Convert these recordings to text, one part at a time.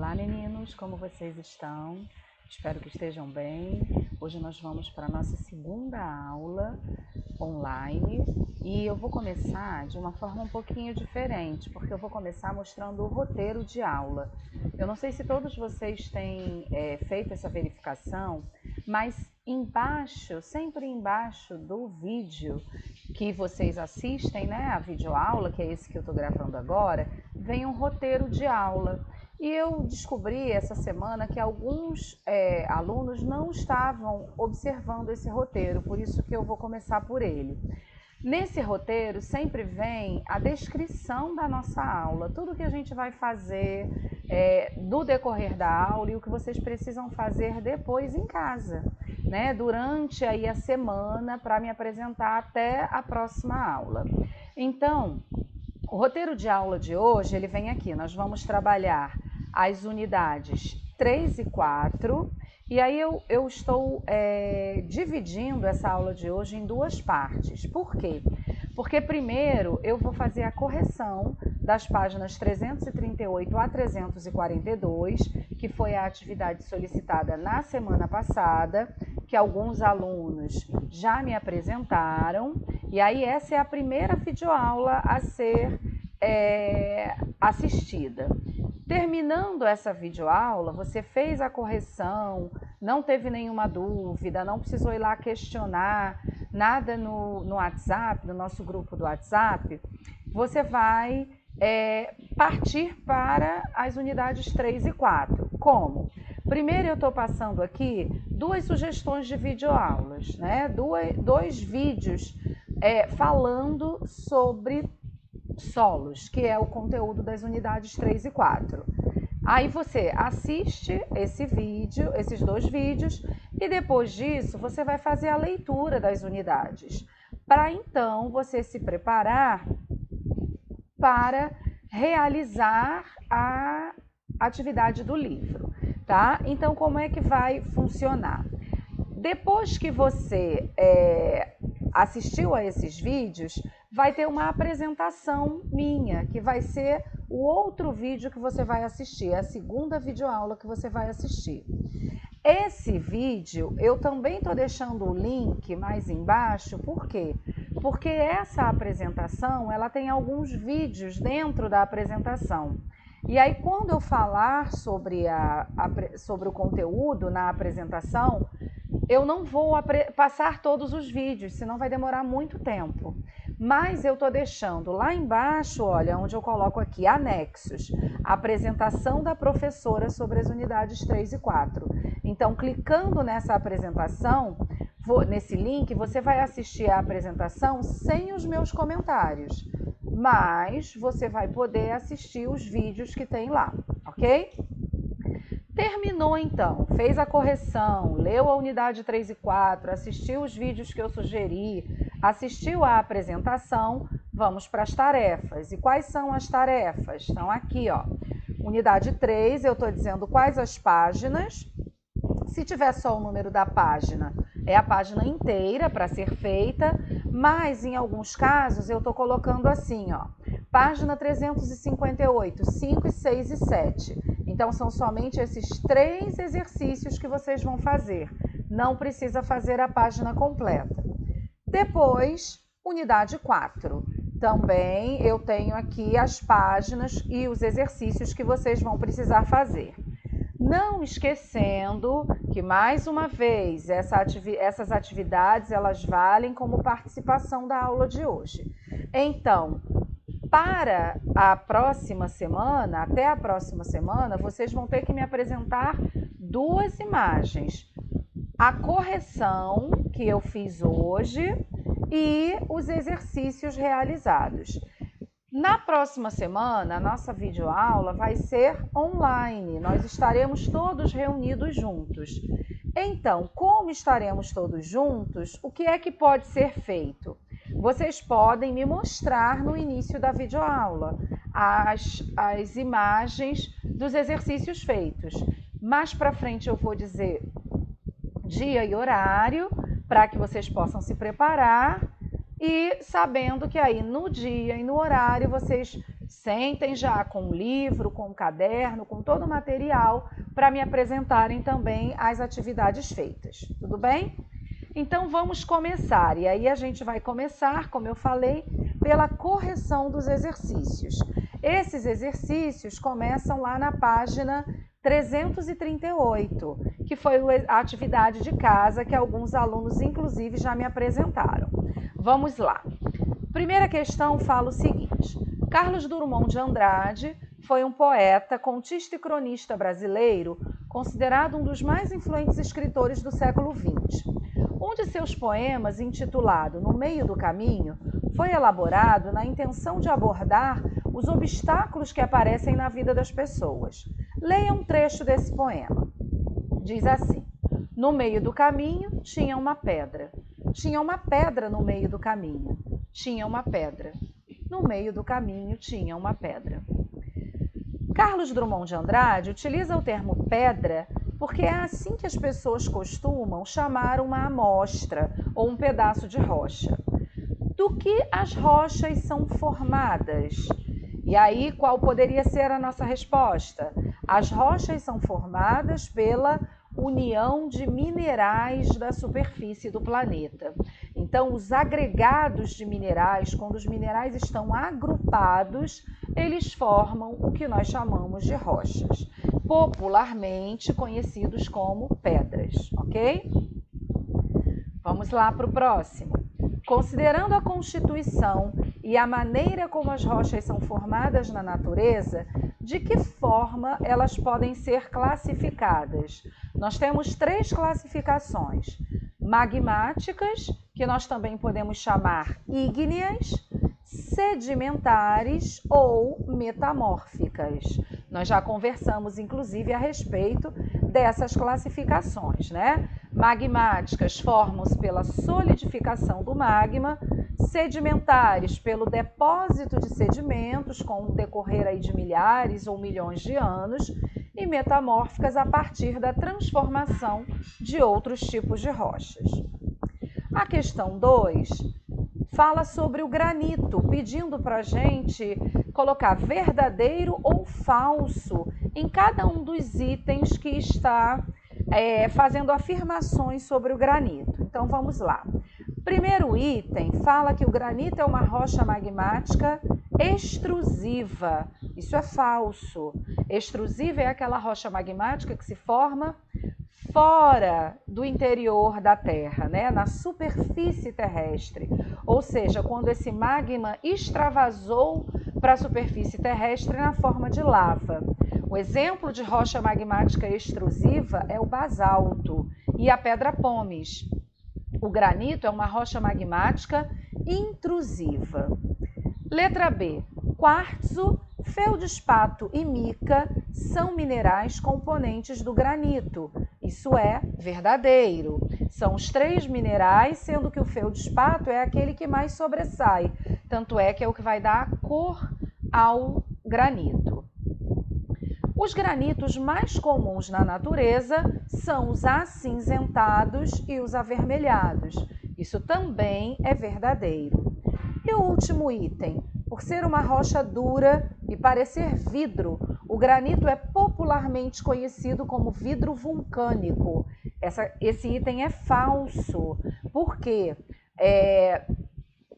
Olá meninos, como vocês estão? Espero que estejam bem. Hoje nós vamos para a nossa segunda aula online e eu vou começar de uma forma um pouquinho diferente, porque eu vou começar mostrando o roteiro de aula. Eu não sei se todos vocês têm feito essa verificação, mas embaixo, sempre embaixo do vídeo que vocês assistem, né, a videoaula, que é esse que eu estou gravando agora, vem um roteiro de aula. E eu descobri essa semana que alguns alunos não estavam observando esse roteiro, por isso que eu vou começar por ele. Nesse roteiro sempre vem a descrição da nossa aula, tudo que a gente vai fazer no decorrer da aula e o que vocês precisam fazer depois em casa, né? Durante aí a semana para me apresentar até a próxima aula. Então, o roteiro de aula de hoje, ele vem aqui, nós vamos trabalhar as unidades 3 e 4, e aí eu estou dividindo essa aula de hoje em duas partes. Por quê? Porque primeiro eu vou fazer a correção das páginas 338 a 342, que foi a atividade solicitada na semana passada, que alguns alunos já me apresentaram, e aí essa é a primeira videoaula a ser assistida. Terminando essa videoaula, você fez a correção, não teve nenhuma dúvida, não precisou ir lá questionar nada no WhatsApp, no nosso grupo do WhatsApp, você vai partir para as unidades 3 e 4. Como? Primeiro eu estou passando aqui duas sugestões de videoaulas, né? Dois vídeos falando sobre solos, que é o conteúdo das unidades 3 e 4. Aí você assiste esses dois vídeos e depois disso você vai fazer a leitura das unidades, para então você se preparar para realizar a atividade do livro, tá? Então, como é que vai funcionar? Depois que você assistiu a esses vídeos, vai ter uma apresentação minha, que vai ser o outro vídeo que você vai assistir, a segunda videoaula que você vai assistir. Esse vídeo, eu também estou deixando o link mais embaixo, por quê? Porque essa apresentação, ela tem alguns vídeos dentro da apresentação. E aí, quando eu falar sobre o conteúdo na apresentação, eu não vou passar todos os vídeos, senão vai demorar muito tempo. Mas eu estou deixando lá embaixo, olha, onde eu coloco aqui, anexos, a apresentação da professora sobre as unidades 3 e 4. Então, clicando nessa apresentação, nesse link, você vai assistir a apresentação sem os meus comentários, mas você vai poder assistir os vídeos que tem lá, ok? Terminou então, fez a correção, leu a unidade 3 e 4, assistiu os vídeos que eu sugeri, assistiu a apresentação, vamos para as tarefas. E quais são as tarefas? Estão aqui, ó. Unidade 3, eu estou dizendo quais as páginas. Se tiver só o número da página, é a página inteira para ser feita, mas em alguns casos eu estou colocando assim, ó. Página 358, 5, 6 e 7. Então, são somente esses 3 exercícios que vocês vão fazer. Não precisa fazer a página completa. Depois, unidade 4. Também eu tenho aqui as páginas e os exercícios que vocês vão precisar fazer. Não esquecendo que, mais uma vez, essas atividades elas valem como participação da aula de hoje. Então, para a próxima semana, até a próxima semana, vocês vão ter que me apresentar duas imagens. A correção que eu fiz hoje e os exercícios realizados. Na próxima semana, a nossa videoaula vai ser online. Nós estaremos todos reunidos juntos. Então, como estaremos todos juntos, o que é que pode ser feito? Vocês podem me mostrar no início da videoaula as imagens dos exercícios feitos. Mais para frente eu vou dizer dia e horário para que vocês possam se preparar e sabendo que aí no dia e no horário vocês Sentem já com o livro, com o caderno, com todo o material para me apresentarem também as atividades feitas. Tudo bem? Então vamos começar. E aí a gente vai começar, como eu falei, pela correção dos exercícios. Esses exercícios começam lá na página 338, que foi a atividade de casa que alguns alunos, inclusive, já me apresentaram. Vamos lá. Primeira questão fala o seguinte: Carlos Drummond de Andrade foi um poeta, contista e cronista brasileiro, considerado um dos mais influentes escritores do século XX. Um de seus poemas, intitulado No Meio do Caminho, foi elaborado na intenção de abordar os obstáculos que aparecem na vida das pessoas. Leia um trecho desse poema. Diz assim: No meio do caminho tinha uma pedra. Tinha uma pedra no meio do caminho. Tinha uma pedra. No meio do caminho tinha uma pedra. Carlos Drummond de Andrade utiliza o termo pedra porque é assim que as pessoas costumam chamar uma amostra ou um pedaço de rocha. Do que as rochas são formadas? E aí, qual poderia ser a nossa resposta? As rochas são formadas pela união de minerais da superfície do planeta. Então, os agregados de minerais, quando os minerais estão agrupados, eles formam o que nós chamamos de rochas, popularmente conhecidos como pedras, ok? Vamos lá para o próximo. Considerando a constituição e a maneira como as rochas são formadas na natureza, de que forma elas podem ser classificadas? Nós temos 3 classificações: magmáticas, que nós também podemos chamar ígneas, sedimentares ou metamórficas. Nós já conversamos, inclusive, a respeito dessas classificações, né? Magmáticas formam-se pela solidificação do magma, sedimentares pelo depósito de sedimentos com o decorrer aí de milhares ou milhões de anos, e metamórficas a partir da transformação de outros tipos de rochas. A questão 2 fala sobre o granito, pedindo para a gente colocar verdadeiro ou falso em cada um dos itens que está fazendo afirmações sobre o granito. Então vamos lá. Primeiro item fala que o granito é uma rocha magmática extrusiva. Isso é falso. Extrusiva é aquela rocha magmática que se forma fora do interior da Terra, né? Na superfície terrestre. Ou seja, quando esse magma extravasou para a superfície terrestre na forma de lava. O exemplo de rocha magmática extrusiva é o basalto e a pedra pómez. O granito é uma rocha magmática intrusiva. Letra B. Quartzo, feldespato e mica são minerais componentes do granito. Isso é verdadeiro. São os 3 minerais, sendo que o feldespato é aquele que mais sobressai. Tanto é que é o que vai dar a cor ao granito. Os granitos mais comuns na natureza são os acinzentados e os avermelhados. Isso também é verdadeiro. E o último item, por ser uma rocha dura e parecer vidro, o granito é popularmente conhecido como vidro vulcânico. Esse item é falso. Por quê?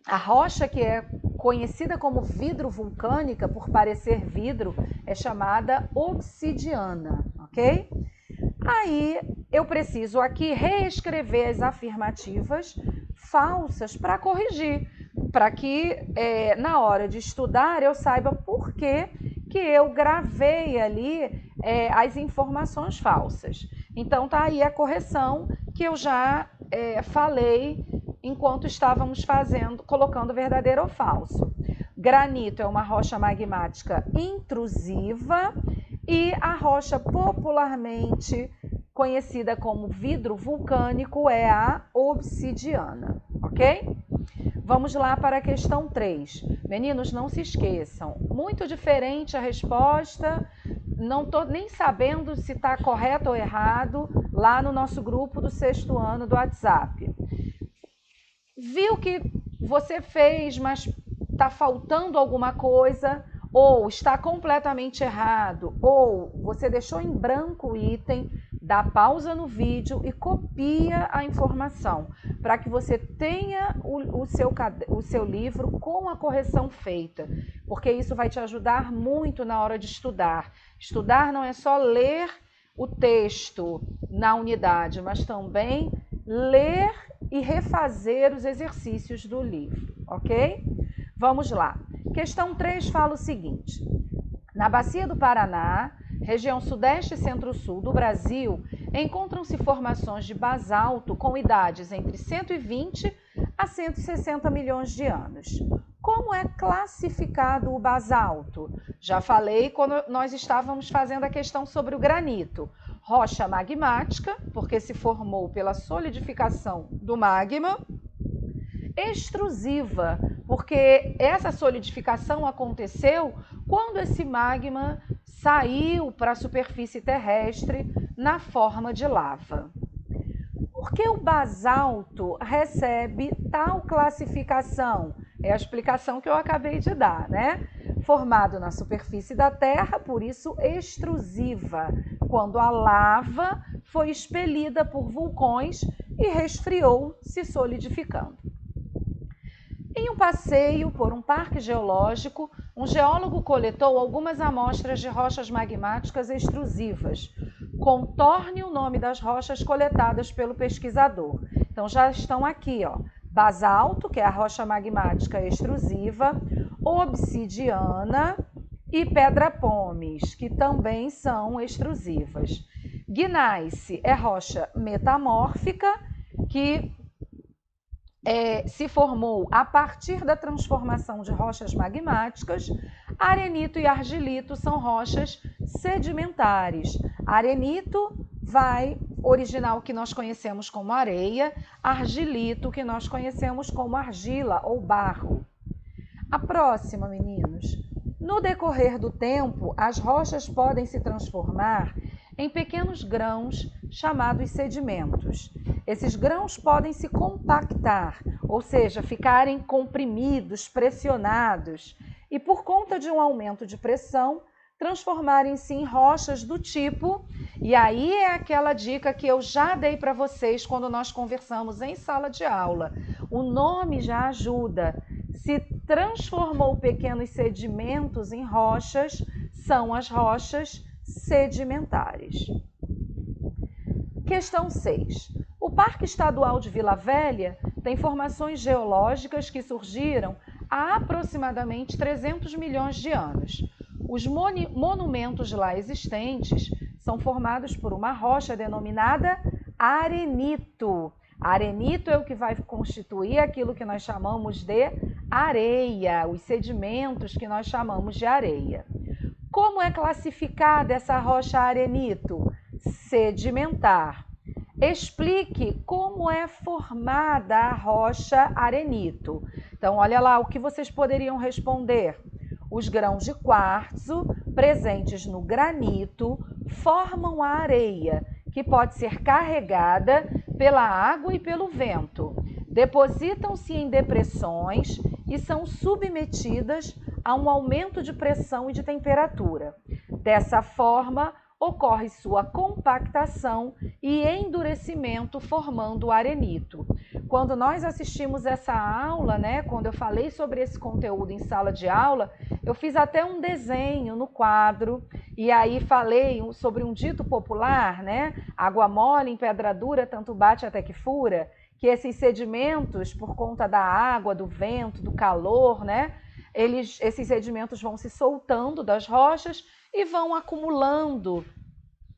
A rocha que é conhecida como vidro vulcânica, por parecer vidro, é chamada obsidiana, ok? Aí eu preciso aqui reescrever as afirmativas falsas para corrigir, para que na hora de estudar eu saiba por que eu gravei ali as informações falsas. Então tá aí a correção que eu já falei enquanto estávamos colocando verdadeiro ou falso. Granito é uma rocha magmática intrusiva e a rocha popularmente conhecida como vidro vulcânico é a obsidiana, ok? Vamos lá para a questão 3. Meninos, não se esqueçam, muito diferente a resposta, não estou nem sabendo se está correto ou errado lá no nosso grupo do 6º ano do WhatsApp. Viu que você fez, mas está faltando alguma coisa, ou está completamente errado, ou você deixou em branco o item, dá pausa no vídeo e copia a informação, para que você tenha o seu livro com a correção feita, porque isso vai te ajudar muito na hora de estudar. Estudar não é só ler o texto na unidade, mas também ler e refazer os exercícios do livro, ok? Vamos lá. Questão 3 fala o seguinte: na Bacia do Paraná, região sudeste e centro-sul do Brasil, encontram-se formações de basalto com idades entre 120 a 160 milhões de anos. Como é classificado o basalto? Já falei quando nós estávamos fazendo a questão sobre o granito. Rocha magmática, porque se formou pela solidificação do magma. Extrusiva, porque essa solidificação aconteceu quando esse magma saiu para a superfície terrestre na forma de lava. Por que o basalto recebe tal classificação? É a explicação que eu acabei de dar, né? Formado na superfície da Terra, por isso extrusiva, quando a lava foi expelida por vulcões e resfriou, se solidificando. Em um passeio por um parque geológico, um geólogo coletou algumas amostras de rochas magmáticas extrusivas. Contorne o nome das rochas coletadas pelo pesquisador. Então já estão aqui, ó. Basalto, que é a rocha magmática extrusiva, obsidiana e pedra-pomes, que também são extrusivas. Gneiss é rocha metamórfica, que se formou a partir da transformação de rochas magmáticas. Arenito e argilito são rochas sedimentares. Arenito vai originar o que nós conhecemos como areia, argilito, que nós conhecemos como argila ou barro. A próxima, meninos. No decorrer do tempo, as rochas podem se transformar em pequenos grãos chamados sedimentos. Esses grãos podem se compactar, ou seja, ficarem comprimidos, pressionados, e por conta de um aumento de pressão, transformarem-se em rochas do tipo, e aí é aquela dica que eu já dei para vocês quando nós conversamos em sala de aula. O nome já ajuda. Se transformou pequenos sedimentos em rochas, são as rochas sedimentares. Questão 6. O Parque Estadual de Vila Velha tem formações geológicas que surgiram há aproximadamente 300 milhões de anos. Os monumentos lá existentes são formados por uma rocha denominada arenito. Arenito é o que vai constituir aquilo que nós chamamos de areia, os sedimentos que nós chamamos de areia. Como é classificada essa rocha arenito? Sedimentar. Explique como é formada a rocha arenito. Então, olha lá o que vocês poderiam responder. Os grãos de quartzo presentes no granito formam a areia, que pode ser carregada pela água e pelo vento. Depositam-se em depressões e são submetidas a um aumento de pressão e de temperatura. Dessa forma, ocorre sua compactação e endurecimento, formando o arenito. Quando nós assistimos essa aula, né, quando eu falei sobre esse conteúdo em sala de aula, eu fiz até um desenho no quadro e aí falei sobre um dito popular, né, água mole em pedra dura, tanto bate até que fura, que esses sedimentos, por conta da água, do vento, do calor, né, esses sedimentos vão se soltando das rochas e vão acumulando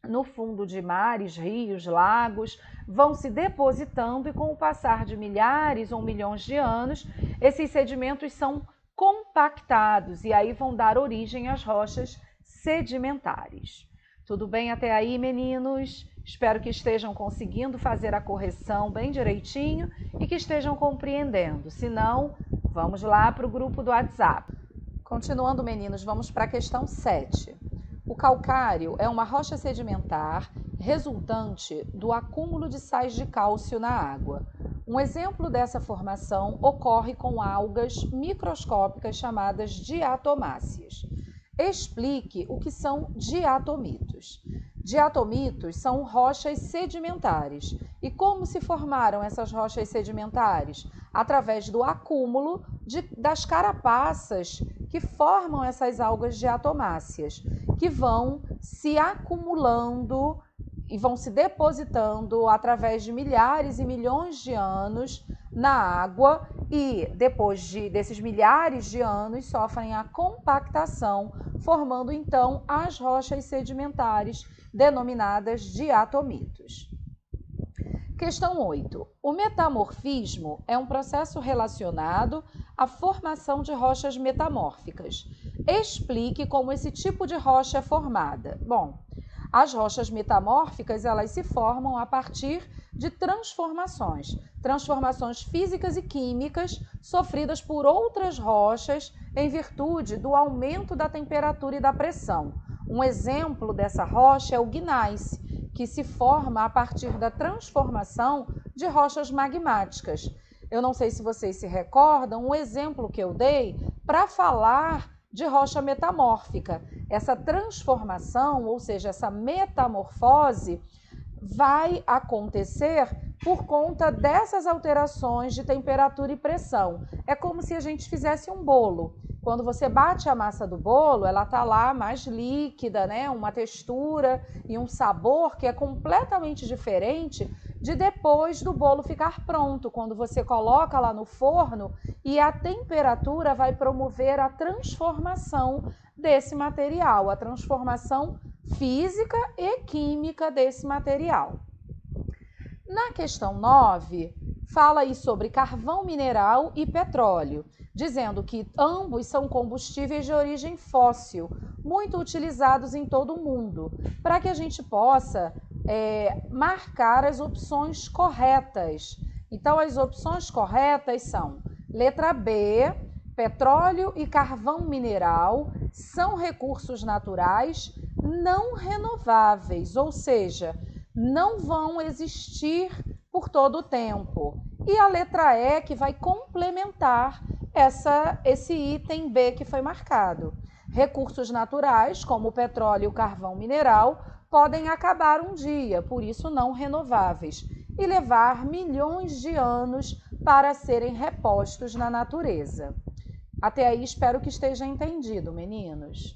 no fundo de mares, rios, lagos, vão se depositando e com o passar de milhares ou milhões de anos, esses sedimentos são compactados e aí vão dar origem às rochas sedimentares. Tudo bem até aí, meninos? Espero que estejam conseguindo fazer a correção bem direitinho e que estejam compreendendo. Se não, vamos lá para o grupo do WhatsApp. Continuando, meninos, vamos para a questão 7. O calcário é uma rocha sedimentar resultante do acúmulo de sais de cálcio na água. Um exemplo dessa formação ocorre com algas microscópicas chamadas diatomáceas. Explique o que são diatomitos. Diatomitos são rochas sedimentares. E como se formaram essas rochas sedimentares? Através do acúmulo das carapaças que formam essas algas diatomáceas, que vão se acumulando e vão se depositando através de milhares e milhões de anos na água e depois desses milhares de anos sofrem a compactação, formando então as rochas sedimentares denominadas diatomitos. Questão 8. O metamorfismo é um processo relacionado à formação de rochas metamórficas. Explique como esse tipo de rocha é formada. Bom, as rochas metamórficas, elas se formam a partir de transformações físicas e químicas sofridas por outras rochas em virtude do aumento da temperatura e da pressão. Um exemplo dessa rocha é o gneiss, que se forma a partir da transformação de rochas magmáticas. Eu não sei se vocês se recordam, um exemplo que eu dei para falar de rocha metamórfica. Essa transformação, ou seja, essa metamorfose, vai acontecer por conta dessas alterações de temperatura e pressão. É como se a gente fizesse um bolo. Quando você bate a massa do bolo, ela está lá mais líquida, né? Uma textura e um sabor que é completamente diferente de depois do bolo ficar pronto, quando você coloca lá no forno e a temperatura vai promover a transformação desse material, a transformação física e química desse material. Na questão 9, fala aí sobre carvão mineral e petróleo, dizendo que ambos são combustíveis de origem fóssil, muito utilizados em todo o mundo, para que a gente possa marcar as opções corretas. Então, as opções corretas são letra B, petróleo e carvão mineral são recursos naturais não renováveis, ou seja, não vão existir por todo o tempo. E a letra E que vai complementar esse item B que foi marcado. Recursos naturais, como o petróleo e o carvão mineral, podem acabar um dia, por isso não renováveis, e levar milhões de anos para serem repostos na natureza. Até aí espero que esteja entendido, meninos.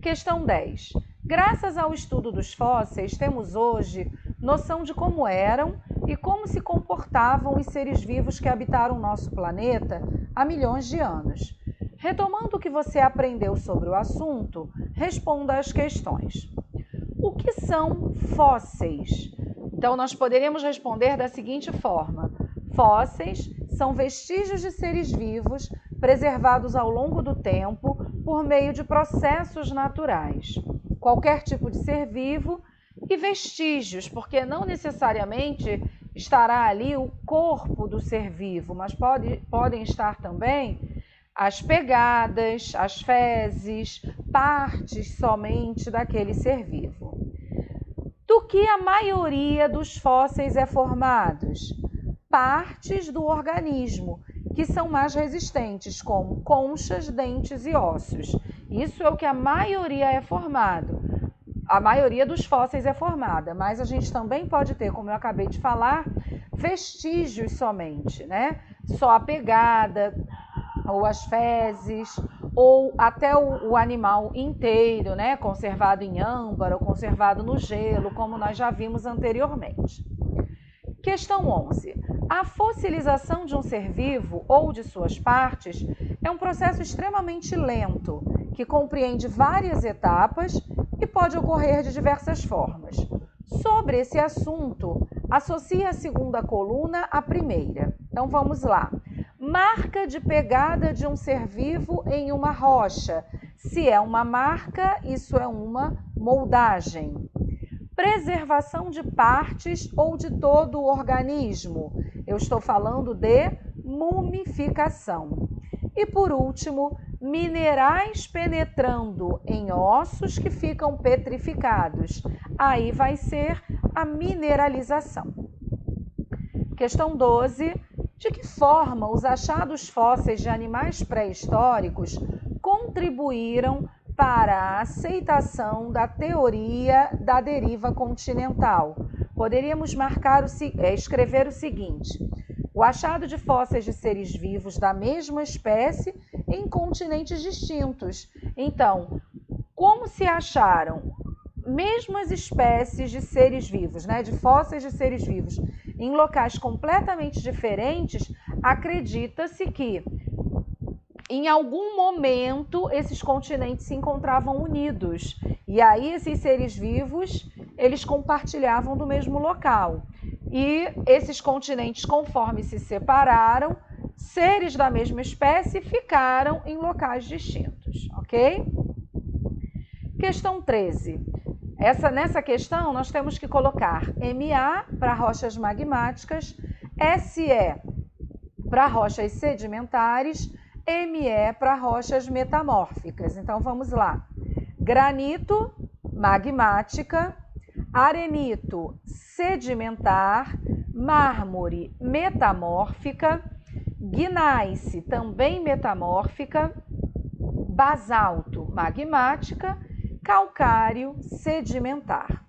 Questão 10. Graças ao estudo dos fósseis, temos hoje noção de como eram e como se comportavam os seres vivos que habitaram o nosso planeta há milhões de anos. Retomando o que você aprendeu sobre o assunto, responda às questões. O que são fósseis? Então, nós poderíamos responder da seguinte forma. Fósseis são vestígios de seres vivos preservados ao longo do tempo por meio de processos naturais. Qualquer tipo de ser vivo e vestígios, porque não necessariamente estará ali o corpo do ser vivo, mas podem estar também as pegadas, as fezes, partes somente daquele ser vivo. Do que a maioria dos fósseis é formados? Partes do organismo, que são mais resistentes, como conchas, dentes e ossos. Isso é o que a maioria é formado. A maioria dos fósseis é formada, mas a gente também pode ter, como eu acabei de falar, vestígios somente, né? Só a pegada, ou as fezes, ou até o animal inteiro, né? Conservado em âmbar ou conservado no gelo, como nós já vimos anteriormente. Questão 11. A fossilização de um ser vivo ou de suas partes é um processo extremamente lento, que compreende várias etapas e pode ocorrer de diversas formas. Sobre esse assunto, associe a segunda coluna à primeira. Então vamos lá. Marca de pegada de um ser vivo em uma rocha. Se é uma marca, isso é uma moldagem. Preservação de partes ou de todo o organismo. Eu estou falando de mumificação. E por último, minerais penetrando em ossos que ficam petrificados. Aí vai ser a mineralização. Questão 12. De que forma os achados fósseis de animais pré-históricos contribuíram para a aceitação da teoria da deriva continental. Poderíamos escrever o seguinte: o achado de fósseis de seres vivos da mesma espécie em continentes distintos. Então, como se acharam mesmas espécies de seres vivos, né, de fósseis de seres vivos, em locais completamente diferentes, acredita-se que em algum momento esses continentes se encontravam unidos. E aí esses seres vivos, eles compartilhavam do mesmo local. E esses continentes, conforme se separaram, seres da mesma espécie ficaram em locais distintos, ok? Questão 13. Nessa questão, nós temos que colocar MA para rochas magmáticas, SE para rochas sedimentares, ME para rochas metamórficas. Então, vamos lá. Granito, magmática, arenito, sedimentar, mármore, metamórfica, gneiss, também metamórfica, basalto, magmática, calcário, sedimentar.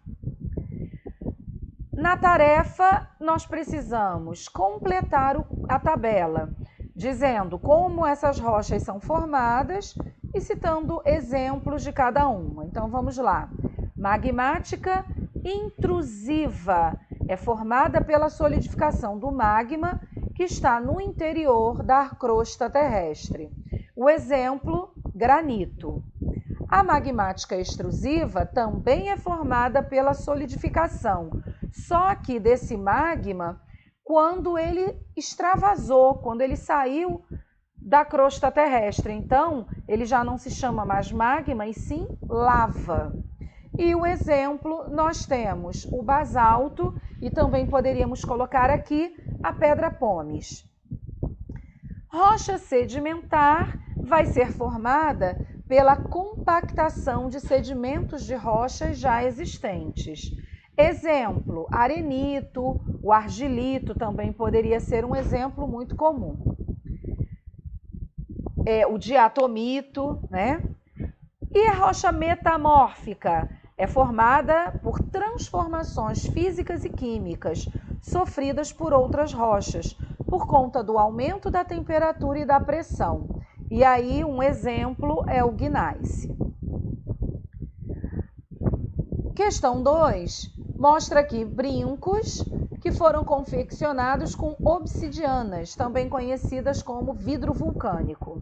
Na tarefa, nós precisamos completar a tabela, dizendo como essas rochas são formadas e citando exemplos de cada uma. Então, vamos lá. Magmática intrusiva é formada pela solidificação do magma que está no interior da crosta terrestre. O exemplo, granito. A magmática extrusiva também é formada pela solidificação, só que desse magma quando ele extravasou, quando ele saiu da crosta terrestre. Então, ele já não se chama mais magma, e sim lava. E o exemplo, nós temos o basalto e também poderíamos colocar aqui a pedra pómez. Rocha sedimentar vai ser formada pela compactação de sedimentos de rochas já existentes. Exemplo, arenito, o argilito também poderia ser um exemplo muito comum. O diatomito, né? E a rocha metamórfica é formada por transformações físicas e químicas sofridas por outras rochas, por conta do aumento da temperatura e da pressão. E aí, um exemplo é o gneiss. Questão 2 mostra aqui brincos que foram confeccionados com obsidianas, também conhecidas como vidro vulcânico.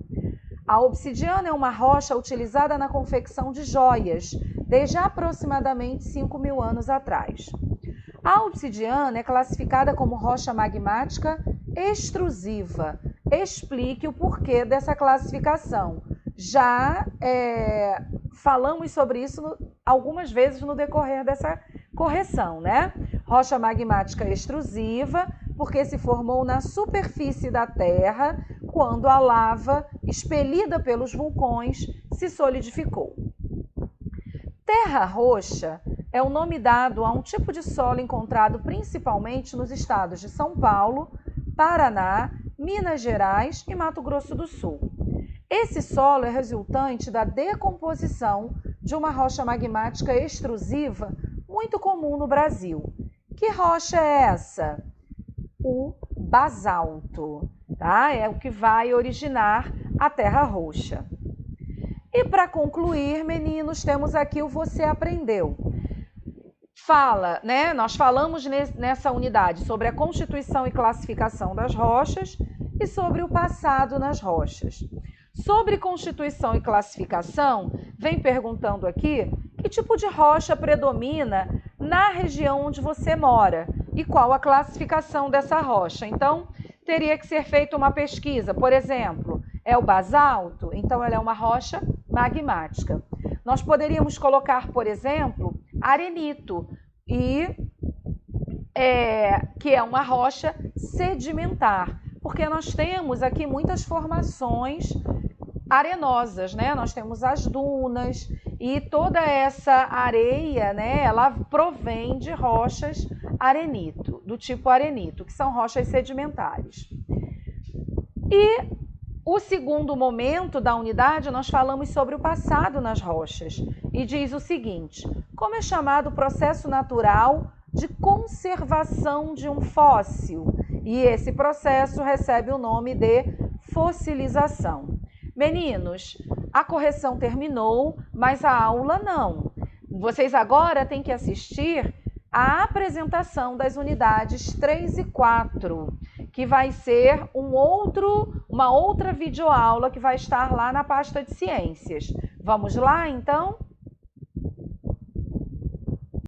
A obsidiana é uma rocha utilizada na confecção de joias, desde aproximadamente 5.000 anos atrás. A obsidiana é classificada como rocha magmática extrusiva. Explique o porquê dessa classificação. Já falamos sobre isso algumas vezes no decorrer dessa correção, né? Rocha magmática extrusiva, porque se formou na superfície da Terra quando a lava, expelida pelos vulcões, se solidificou. Terra roxa é o nome dado a um tipo de solo encontrado principalmente nos estados de São Paulo, Paraná, Minas Gerais e Mato Grosso do Sul. Esse solo é resultante da decomposição de uma rocha magmática extrusiva muito comum no Brasil. Que rocha é essa? O basalto, tá? É o que vai originar a terra roxa. E para concluir, meninos, temos aqui o Você Aprendeu. Nós falamos nessa unidade sobre a constituição e classificação das rochas e sobre o passado nas rochas. Sobre constituição e classificação, vem perguntando aqui que tipo de rocha predomina na região onde você mora e qual a classificação dessa rocha. Então, teria que ser feita uma pesquisa. Por exemplo, é o basalto? Então, ela é uma rocha magmática. Nós poderíamos colocar, por exemplo, arenito, que é uma rocha sedimentar, porque nós temos aqui muitas formações arenosas, né? Nós temos as dunas e toda essa areia, né, ela provém de rochas arenito, do tipo arenito, que são rochas sedimentares. E O segundo momento da unidade, nós falamos sobre o passado nas rochas e diz o seguinte: como é chamado o processo natural de conservação de um fóssil? E esse processo recebe o nome de fossilização. Meninos, a correção terminou, mas a aula não. Vocês agora têm que assistir a apresentação das unidades 3 e 4, que vai ser uma outra videoaula que vai estar lá na pasta de ciências. Vamos lá, então?